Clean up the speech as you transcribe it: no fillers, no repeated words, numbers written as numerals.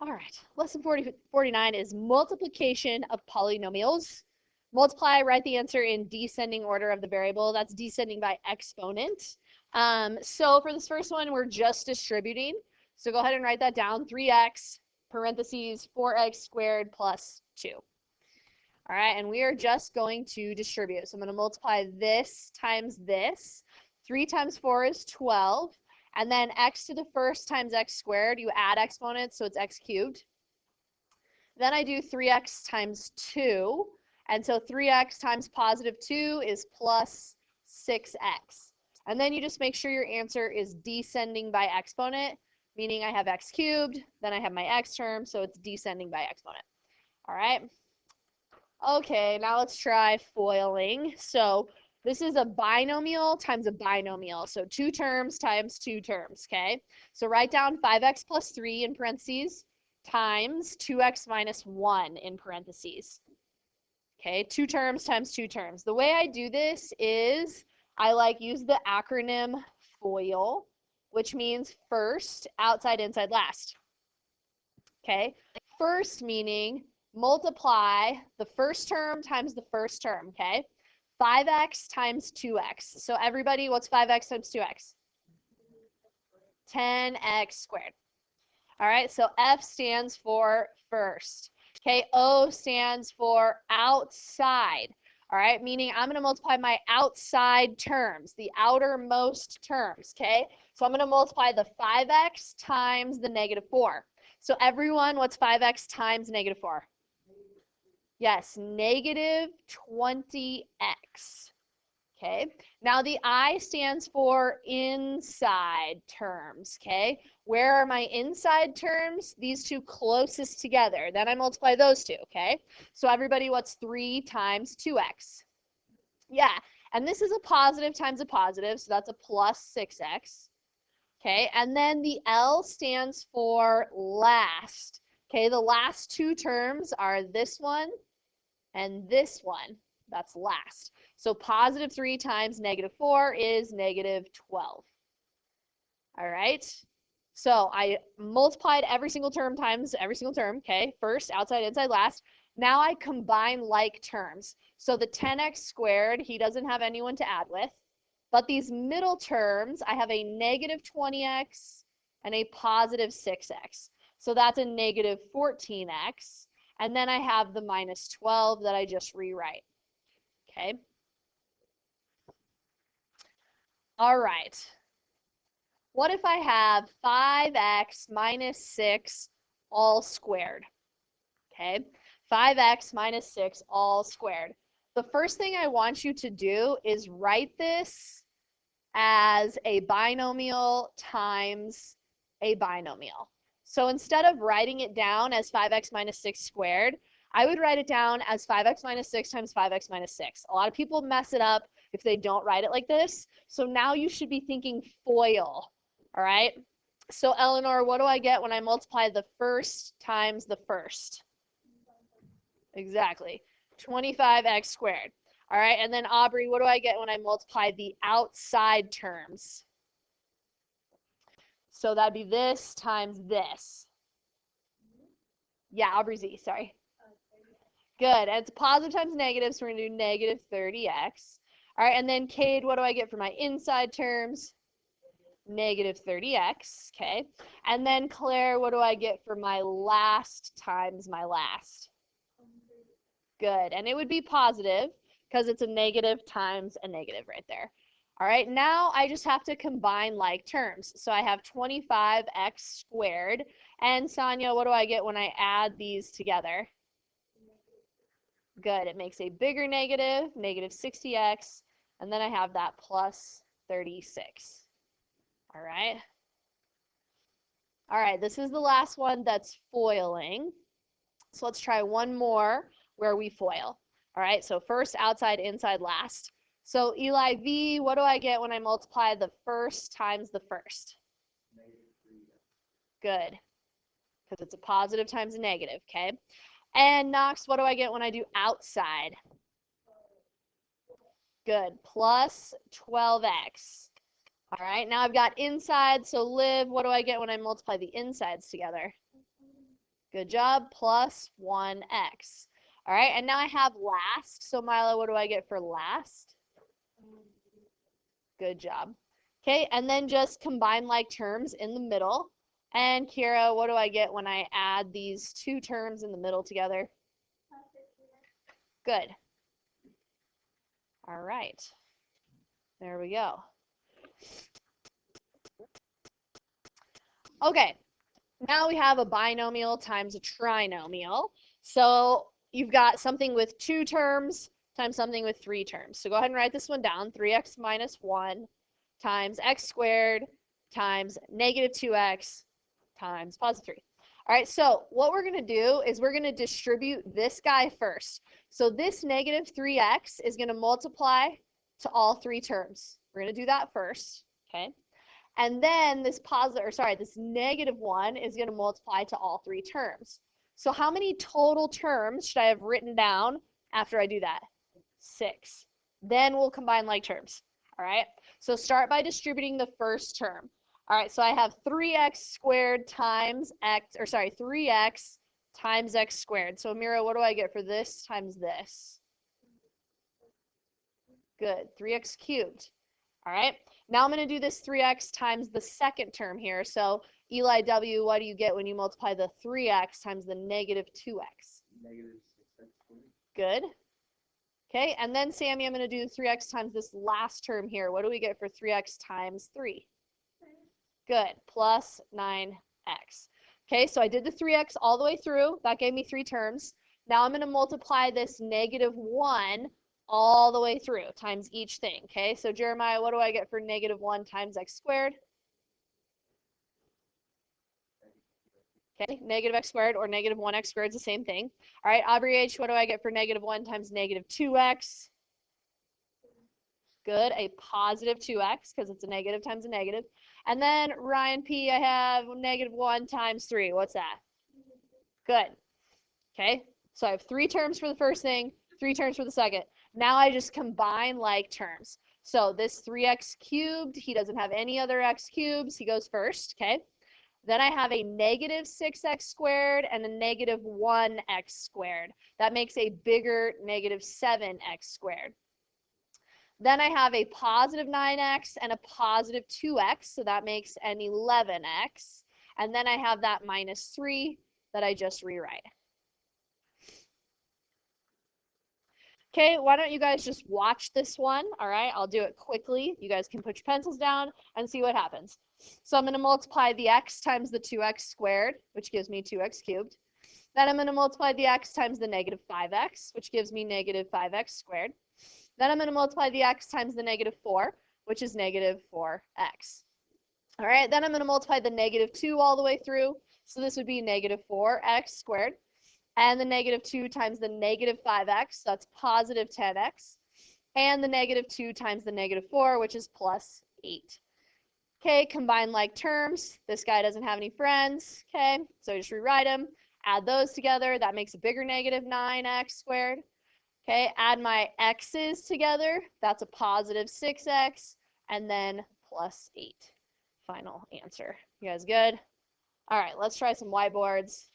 All right, lesson 49 is multiplication of polynomials. Multiply, write the answer in descending order of the variable. That's descending by exponent. So for this first one, we're just distributing. So go ahead and write that down, 3x parentheses 4x squared plus 2. All right, and we are just going to distribute. So I'm going to multiply this times this. 3 times 4 is 12. And then x to the first times x squared, you add exponents, so it's x cubed. Then I do 3x times 2. And so 3x times positive 2 is plus 6x. And then you just make sure your answer is descending by exponent, meaning I have x cubed, then I have my x term, so it's descending by exponent. All right. Okay, now let's try foiling. So this is a binomial times a binomial. So 2 terms times 2 terms, okay? So write down 5x plus 3 in parentheses times 2x minus 1 in parentheses. Okay, 2 terms times 2 terms. The way I do this is I use the acronym FOIL, which means first, outside, inside, last. Okay, first meaning multiply the first term times the first term, okay? 5x times 2x. So everybody, what's 5x times 2x? 10x squared. All right, so F stands for first. Okay, O stands for outside. All right, meaning I'm going to multiply my outside terms, the outermost terms, okay? So I'm going to multiply the 5x times the negative 4. So everyone, what's 5x times negative 4? Yes, negative 20x. Okay, now the I stands for inside terms, okay? Where are my inside terms? These two closest together. Then I multiply those two, okay? So everybody, what's 3 times 2x? Yeah, and this is a positive times a positive, so that's a plus 6x. Okay, and then the L stands for last. Okay, the last 2 terms are this one and this one. That's last. So positive 3 times negative 4 is negative 12. All right. So I multiplied every single term times every single term. Okay, first, outside, inside, last. Now I combine like terms. So the 10x squared, he doesn't have anyone to add with. But these middle terms, I have a negative 20x and a positive 6x. So that's a negative 14x. And then I have the minus 12 that I just rewrite. Okay. All right. What if I have 5x minus 6 all squared? Okay. 5x minus 6 all squared. The first thing I want you to do is write this as a binomial times a binomial. So instead of writing it down as 5x minus 6 squared, I would write it down as 5x minus 6 times 5x minus 6. A lot of people mess it up if they don't write it like this. So now you should be thinking FOIL, all right? So Eleanor, what do I get when I multiply the first times the first? Exactly, 25x squared. All right, and then Aubrey, what do I get when I multiply the outside terms? So that'd be this times this. Yeah, Aubrey Z, sorry. Good, and it's positive times negative, so we're gonna do negative 30x. All right, and then Cade, what do I get for my inside terms? Negative 30x, okay. And then Claire, what do I get for my last times my last? Good, and it would be positive because it's a negative times a negative right there. All right, now I just have to combine like terms. So I have 25x squared. And Sonia, what do I get when I add these together? Good, it makes a bigger negative, negative 60x. And then I have that plus 36. All right. All right, this is the last one that's foiling. So let's try one more where we foil. All right, so first, outside, inside, last. So Eli V, what do I get when I multiply the first times the first? Good, because it's a positive times a negative, okay? And Knox, what do I get when I do outside? Good, plus 12x. All right, now I've got inside, so Liv, what do I get when I multiply the insides together? Good job, plus 1x. All right, and now I have last. So Milo, what do I get for last? Good job. Okay, and then just combine like terms in the middle. And Kira, what do I get when I add these two terms in the middle together? Good. All right. There we go. Okay, now we have a binomial times a trinomial. So you've got something with two terms times something with three terms. So go ahead and write this one down. 3x minus 1 times x squared times negative 2x times positive 3. All right, so what we're going to do is we're going to distribute this guy first. So this negative 3x is going to multiply to all three terms. We're going to do that first, okay? And then this this negative 1 is going to multiply to all three terms. So how many total terms should I have written down after I do that? 6. Then we'll combine like terms. All right, so start by distributing the first term. All right, so I have 3x squared times 3x times x squared. So Amira, what do I get for this times this? Good, 3x cubed. All right, now I'm going to do this 3x times the second term here. So Eli W, what do you get when you multiply the 3x times the negative 2x? Negative 6x squared. Good. Okay, and then Sammy, I'm going to do 3x times this last term here. What do we get for 3x times 3? Good, plus 9x. Okay, so I did the 3x all the way through. That gave me 3 terms. Now I'm going to multiply this negative 1 all the way through times each thing. Okay, so Jeremiah, what do I get for negative 1 times x squared? Okay, negative x squared or negative 1x squared is the same thing. All right, Aubrey H, what do I get for negative 1 times negative 2x? Good, a positive 2x because it's a negative times a negative. And then Ryan P, I have negative 1 times 3. What's that? Good. Okay, so I have 3 terms for the first thing, 3 terms for the second. Now I just combine like terms. So this 3x cubed, he doesn't have any other x cubes. He goes first, okay? Then I have a negative 6x squared and a negative 1x squared. That makes a bigger negative 7x squared. Then I have a positive 9x and a positive 2x, so that makes an 11x. And then I have that minus 3 that I just rewrite. Okay, why don't you guys just watch this one, all right? I'll do it quickly. You guys can put your pencils down and see what happens. So I'm going to multiply the x times the 2x squared, which gives me 2x cubed. Then I'm going to multiply the x times the negative 5x, which gives me negative 5x squared. Then I'm going to multiply the x times the negative 4, which is negative 4x. All right, then I'm going to multiply the negative 2 all the way through. So this would be negative 4x squared. And the negative 2 times the negative 5x, so that's positive 10x. And the negative 2 times the negative 4, which is plus 8. Okay, combine like terms. This guy doesn't have any friends. Okay, so just rewrite them. Add those together. That makes a bigger negative 9x squared. Okay, add my x's together. That's a positive 6x. And then plus 8. Final answer. You guys good? All right, let's try some whiteboards.